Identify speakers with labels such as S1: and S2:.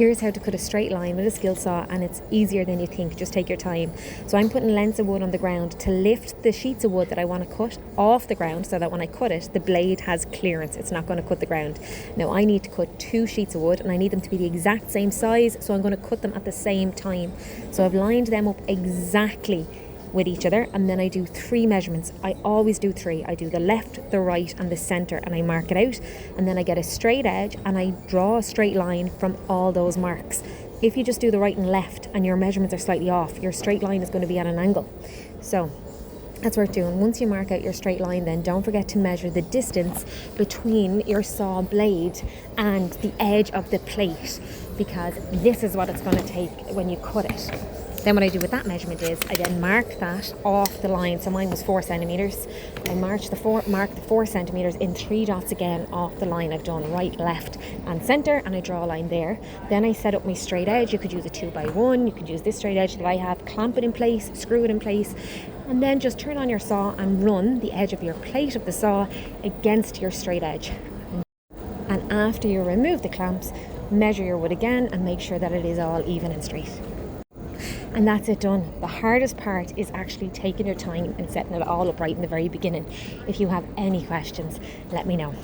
S1: Here's how to cut a straight line with a skill saw, and it's easier than you think. Just take your time. So I'm putting lengths of wood on the ground to lift the sheets of wood that I want to cut off the ground, so that when I cut it, the blade has clearance. It's not going to cut the ground. Now I need to cut 2 sheets of wood, and I need them to be the exact same size, so I'm going to cut them at the same time. So I've lined them up exactly with each other, and then I do 3 measurements. I always do 3. I do the left, the right and the center, and I mark it out, and then I get a straight edge and I draw a straight line from all those marks. If you just do the right and left and your measurements are slightly off, your straight line is going to be at an angle. So that's worth doing. Once you mark out your straight line, then don't forget to measure the distance between your saw blade and the edge of the plate, because this is what it's going to take when you cut it. Then what I do with that measurement is I then mark that off the line. So mine was 4 centimetres. I mark the 4 centimetres in 3 dots again off the line. I've done right, left and centre, and I draw a line there. Then I set up my straight edge. You could use a 2x1, you could use this straight edge that I have, clamp it in place, screw it in place, and then just turn on your saw and run the edge of your plate of the saw against your straight edge. And after you remove the clamps, measure your wood again and make sure that it is all even and straight. And that's it, done. The hardest part is actually taking your time and setting it all up right in the very beginning. If you have any questions, let me know.